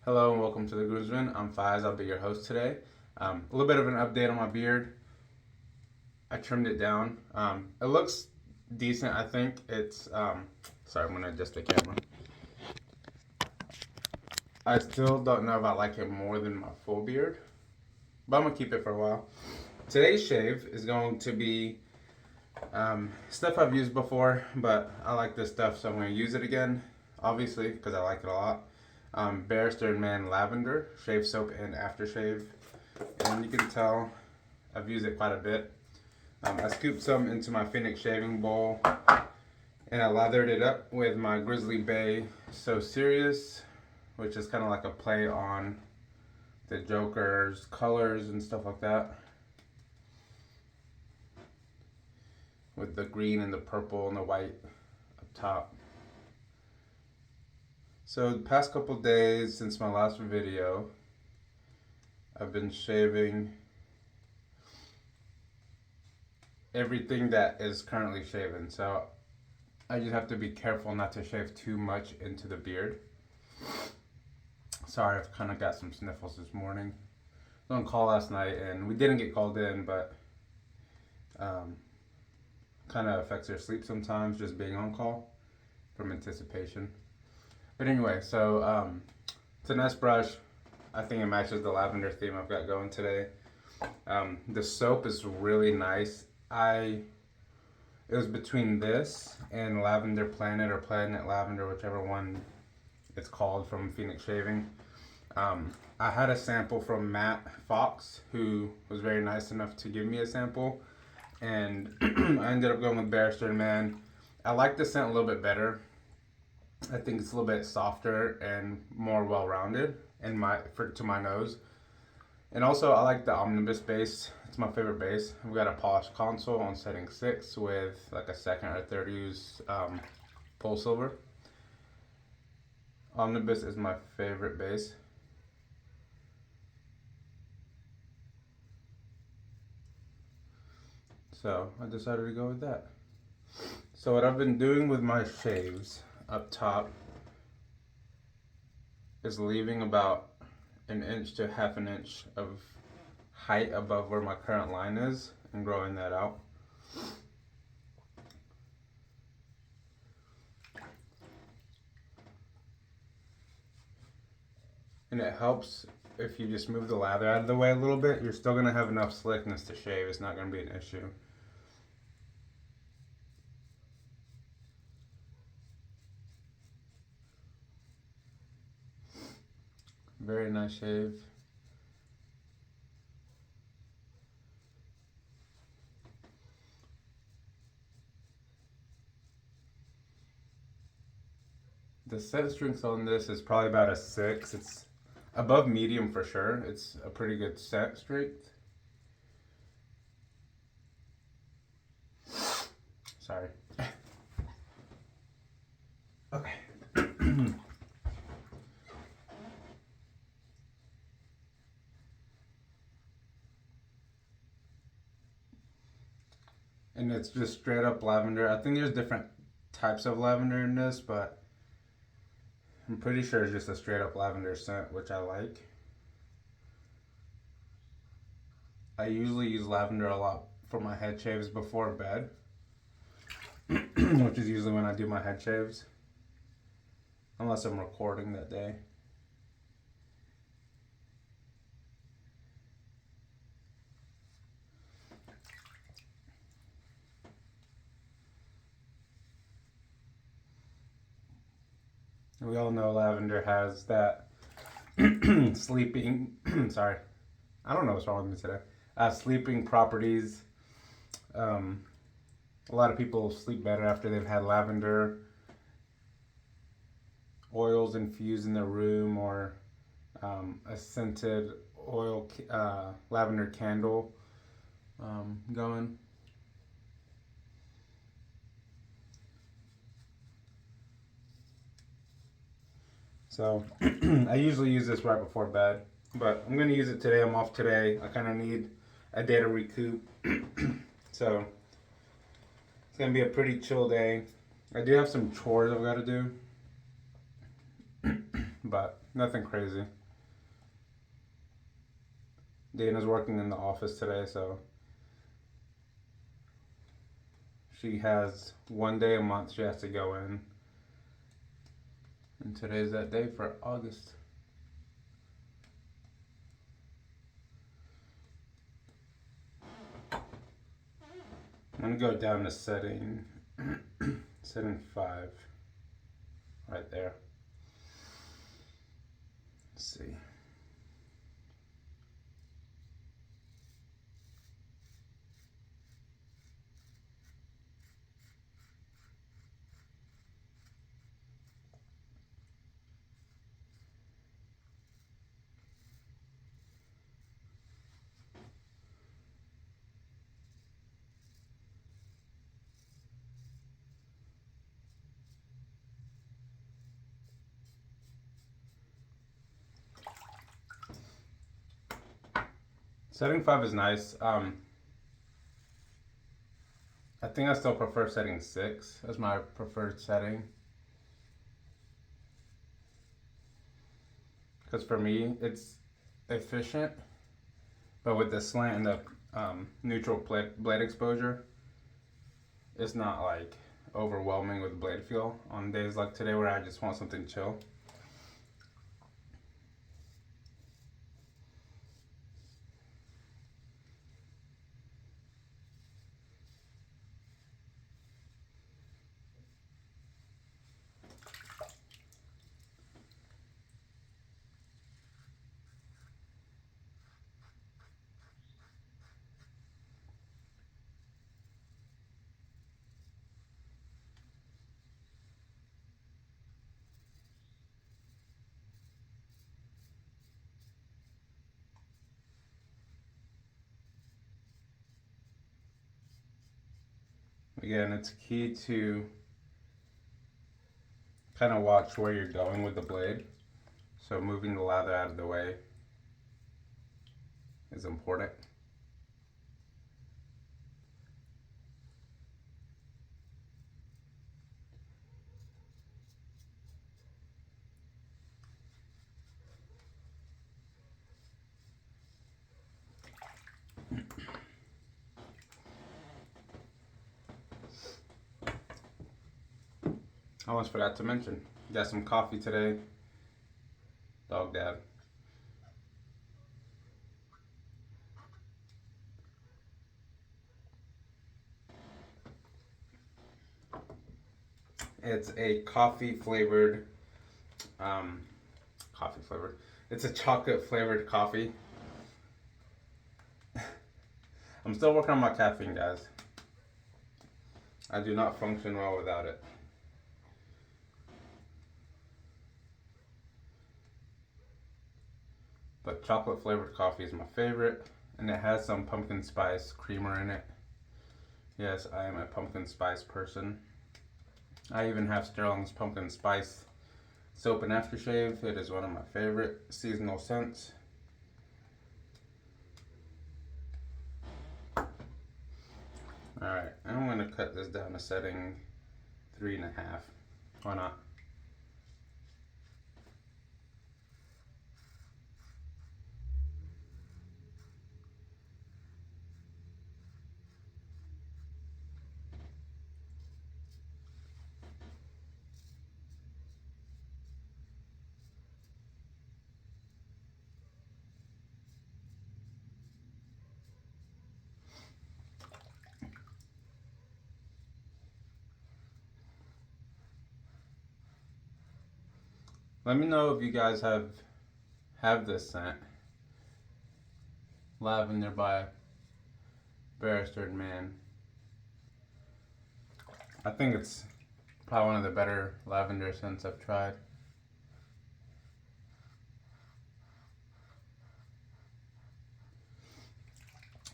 Hello and welcome to the Groomsman. I'm Fayiz. I'll be your host today. A little bit of an update on my beard. I trimmed it down. It looks decent. I think it's. Sorry, I'm gonna adjust the camera. I still don't know if I like it more than my full beard, but I'm gonna keep it for a while. Today's shave is going to be stuff I've used before, but I like this stuff, so I'm gonna use it again. Obviously, because I like it a lot. Barrister and Man Lavender shave soap and aftershave, and you can tell I've used it quite a bit. I scooped some into my Phoenix shaving bowl and I lathered it up with my Grizzly Bay So Serious, which is kind of like a play on the Joker's colors and stuff like that, with the green and the purple and the white up top. So the past couple days since my last video, I've been shaving everything that is currently shaven. So I just have to be careful not to shave too much into the beard. Sorry, I've kind of got some sniffles this morning. I was on call last night and we didn't get called in, but kind of affects your sleep sometimes just being on call from anticipation. But anyway, so it's a nice brush. I think it matches the lavender theme I've got going today. The soap is really nice. It was between this and Lavender Planet or Planet Lavender, whichever one it's called, from Phoenix Shaving. I had a sample from Matt Fox, who was very nice enough to give me a sample, and I ended up going with Barrister and Man. I like the scent a little bit better. I think it's a little bit softer and more well-rounded to my nose. And also, I like the Omnibus base. It's my favorite base. We've got a polished konsul on setting 6 with like a second or third use pole silver. Omnibus is my favorite base. So I decided to go with that. So what I've been doing with my shaves up top is leaving about an inch to half an inch of height above where my current line is and growing that out. And it helps if you just move the lather out of the way a little bit. You're still going to have enough slickness to shave. It's not going to be an issue. Very nice shave. The set strength on this is probably about a 6. It's above medium for sure. It's a pretty good set strength. Sorry. Okay. And it's just straight up lavender. I think there's different types of lavender in this, but I'm pretty sure it's just a straight up lavender scent, which I like. I usually use lavender a lot for my head shaves before bed, which is usually when I do my head shaves, unless I'm recording that day. We all know lavender has that sleeping, sorry, I don't know what's wrong with me today. Sleeping properties. A lot of people sleep better after they've had lavender oils infused in their room, or a scented oil lavender candle going. So I usually use this right before bed, but I'm going to use it today. I'm off today. I kind of need a day to recoup. So it's going to be a pretty chill day. I do have some chores I've got to do, but nothing crazy. Dana's working in the office today, so she has 1 day a month she has to go in. And today's that day for August. I'm gonna go down to setting 5 right there. Let's see. Setting 5 is nice. I think I still prefer setting 6 as my preferred setting. Because for me, it's efficient, but with the slant and the neutral blade exposure, it's not like overwhelming with blade feel on days like today where I just want something chill. Again, it's key to kind of watch where you're going with the blade. So moving the lather out of the way is important. I almost forgot to mention, got some coffee today. Dog dad. It's a coffee flavored, it's a chocolate flavored coffee. I'm still working on my caffeine, guys. I do not function well without it. But chocolate flavored coffee is my favorite, and it has some pumpkin spice creamer in it. Yes, I am a pumpkin spice person. I even have Sterling's pumpkin spice soap and aftershave. It is one of my favorite seasonal scents. Alright, I'm going to cut this down to setting 3.5. Why not? Let me know if you guys have this scent. Lavender by Barrister and Man. I think it's probably one of the better lavender scents I've tried.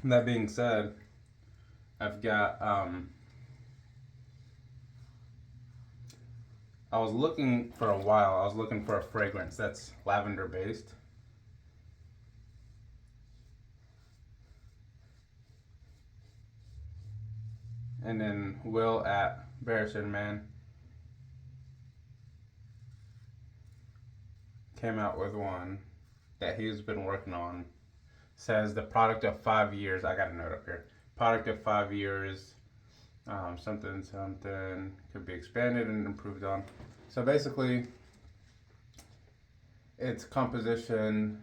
That being said, I've got I was looking for a while. I was looking for a fragrance that's lavender based. And then Will at Barrister and Man came out with one that he's been working on. Says the product of 5 years. I got a note up here. Product of 5 years. Something could be expanded and improved on. So basically, it's composition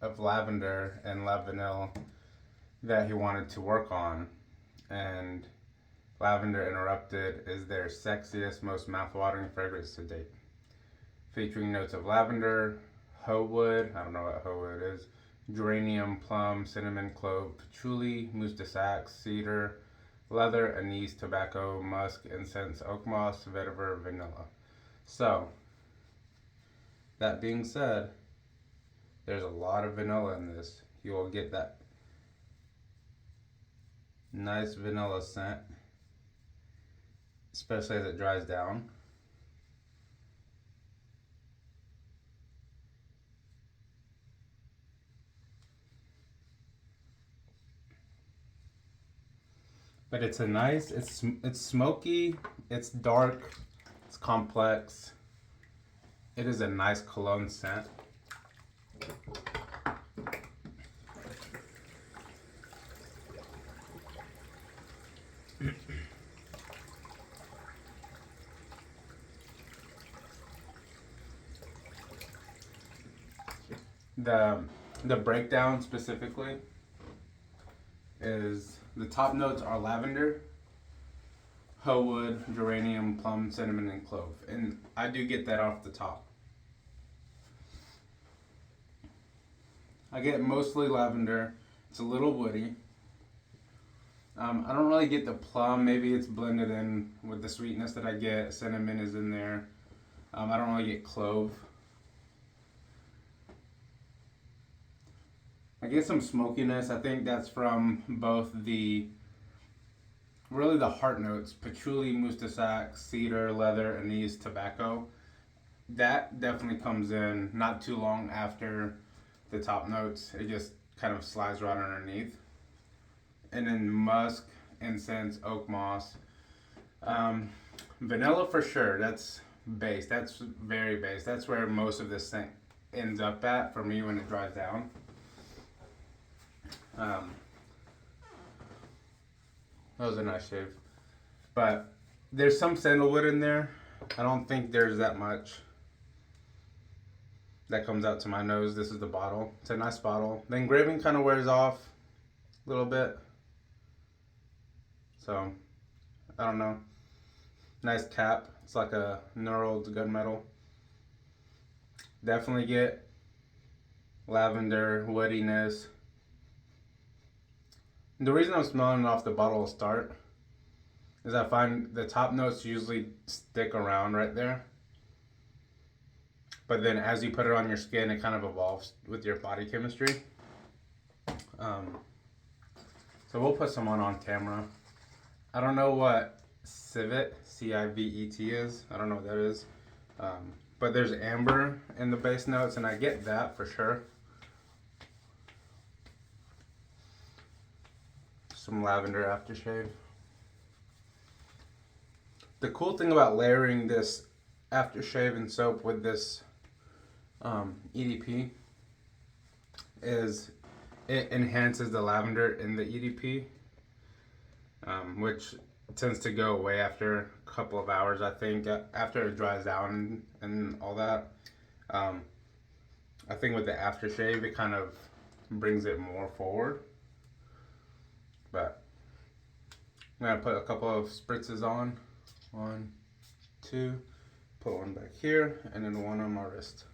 of lavender and vanilla that he wanted to work on, and Lavender Interrupted is their sexiest, most mouthwatering fragrance to date, featuring notes of lavender, hoe wood, I don't know what hoe wood is, geranium, plum, cinnamon, clove, patchouli, mousse de sac, cedar, leather, anise, tobacco, musk, incense, oak moss, vetiver, vanilla. So, that being said, there's a lot of vanilla in this. You will get that nice vanilla scent, especially as it dries down. But it's a nice, it's smoky, it's dark, it's complex. It is a nice cologne scent. The breakdown specifically is the top notes are lavender, hoe wood, geranium, plum, cinnamon, and clove. And I do get that off the top. I get mostly lavender. It's a little woody. I don't really get the plum. Maybe it's blended in with the sweetness that I get. Cinnamon is in there. I don't really get clove. I get some smokiness. I think that's from both the heart notes: patchouli, mousse de sac, cedar, leather, anise, tobacco. That definitely comes in not too long after the top notes. It just kind of slides right underneath. And then musk, incense, oak moss, vanilla for sure. That's base. That's very base. That's where most of this thing ends up at for me when it dries down. That was a nice shave. But there's some sandalwood in there. I don't think there's that much that comes out to my nose. This is the bottle. It's a nice bottle. The engraving kind of wears off a little bit. So, I don't know. Nice cap. It's like a knurled gunmetal. Definitely get lavender, woodiness. The reason I'm smelling it off the bottle to start is I find the top notes usually stick around right there. But then as you put it on your skin, it kind of evolves with your body chemistry. So we'll put some on camera. I don't know what civet, C-I-V-E-T is. I don't know what that is. But there's amber in the base notes, and I get that for sure. Some lavender aftershave. The cool thing about layering this aftershave and soap with this EDP is it enhances the lavender in the EDP, which tends to go away after a couple of hours, I think, after it dries down and all that. I think with the aftershave, it kind of brings it more forward. But I'm going to put a couple of spritzes on. 1, 2, put one back here, and then one on my wrist.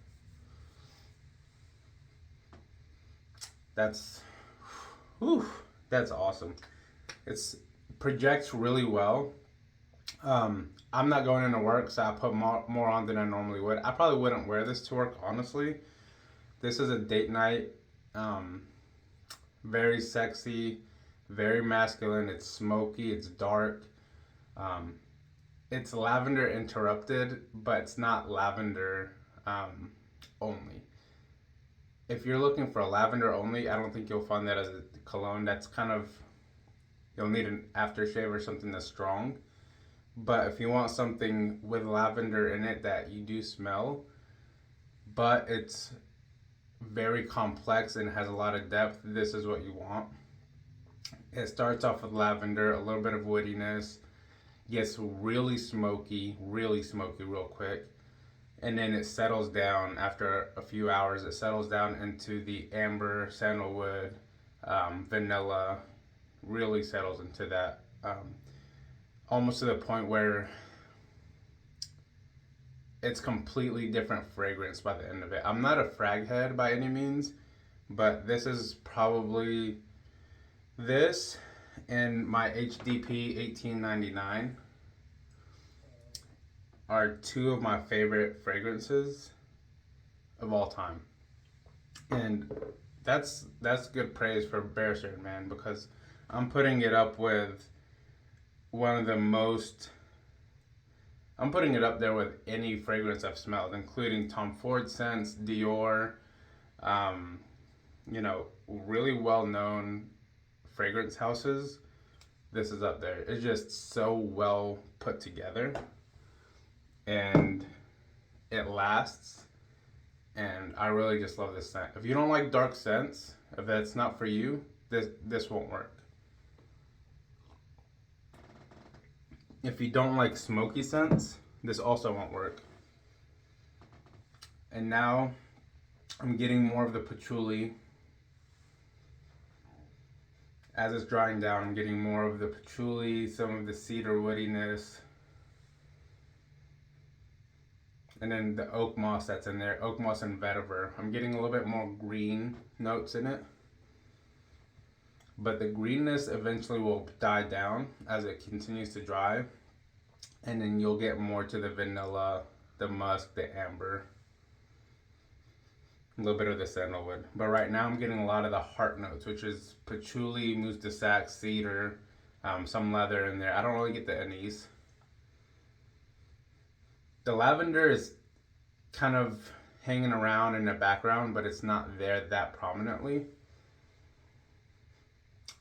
That's awesome. It projects really well. I'm not going into work, so I put more on than I normally would. I probably wouldn't wear this to work, honestly. This is a date night. Very sexy, very masculine. It's smoky, it's dark. It's lavender interrupted, but it's not lavender only. If you're looking for a lavender only, I don't think you'll find that as a cologne. That's kind of, you'll need an aftershave or something that's strong. But if you want something with lavender in it that you do smell, but it's very complex and has a lot of depth. This is what you want. It starts off with lavender, a little bit of woodiness, gets really smoky real quick, and then it settles down after a few hours. It settles down into the amber, sandalwood, vanilla, really settles into that, almost to the point where it's completely different fragrance by the end of it. I'm not a frag head by any means, but this is probably, this and my HDP 1899 are two of my favorite fragrances of all time. And that's good praise for Barrister and Man, because I'm putting it up with one of the most, I'm putting it up there with any fragrance I've smelled, including Tom Ford scents, Dior, really well-known fragrance houses. This is up there. It's just so well put together, and it lasts, and I really just love this scent. If you don't like dark scents, if that's not for you, this won't work. If you don't like smoky scents, this also won't work. And now I'm getting more of the patchouli. As it's drying down, I'm getting more of the patchouli, some of the cedar woodiness, and then the oak moss that's in there, oak moss and vetiver. I'm getting a little bit more green notes in it, but the greenness eventually will die down as it continues to dry, and then you'll get more to the vanilla, the musk, the amber, a little bit of the sandalwood. But right now I'm getting a lot of the heart notes, which is patchouli, mousse de sac, cedar, some leather in there. I don't really get the anise. The lavender is kind of hanging around in the background, but it's not there that prominently.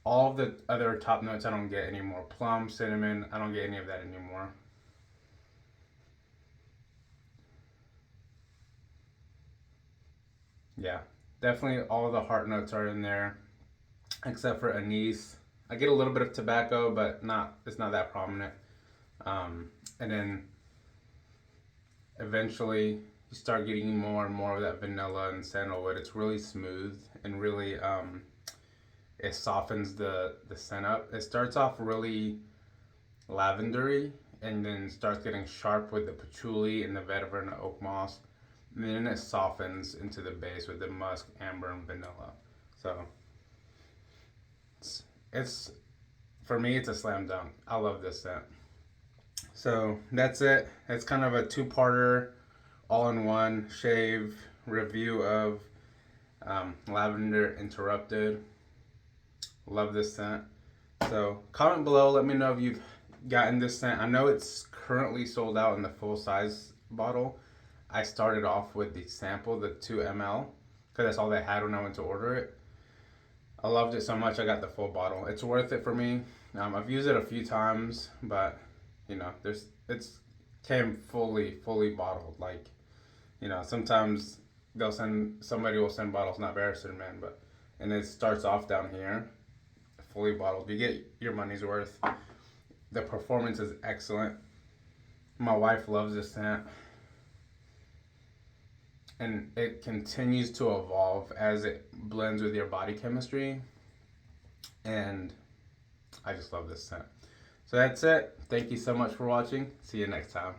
All of the other top notes I don't get anymore. Plum, cinnamon, I don't get any of that anymore. Yeah, definitely all the heart notes are in there, except for anise. I get a little bit of tobacco, but it's not that prominent. And then eventually you start getting more and more of that vanilla and sandalwood. It's really smooth and really, it softens the scent up. It starts off really lavendery and then starts getting sharp with the patchouli and the vetiver and the oak moss. And then it softens into the base with the musk, amber, and vanilla. So it's for me, it's a slam dunk. I love this scent. So that's it. It's kind of a two-parter, all-in-one shave review of Lavender Interrupted. Love this scent. So comment below. Let me know if you've gotten this scent. I know it's currently sold out in the full-size bottle. I started off with the sample, the 2 ml, because that's all they had when I went to order it. I loved it so much I got the full bottle. It's worth it for me. I've used it a few times, but it's came fully bottled. Like, sometimes somebody will send bottles, not Barrister Man, and it starts off down here, fully bottled. You get your money's worth. The performance is excellent. My wife loves this scent. And it continues to evolve as it blends with your body chemistry. And I just love this scent. So that's it. Thank you so much for watching. See you next time.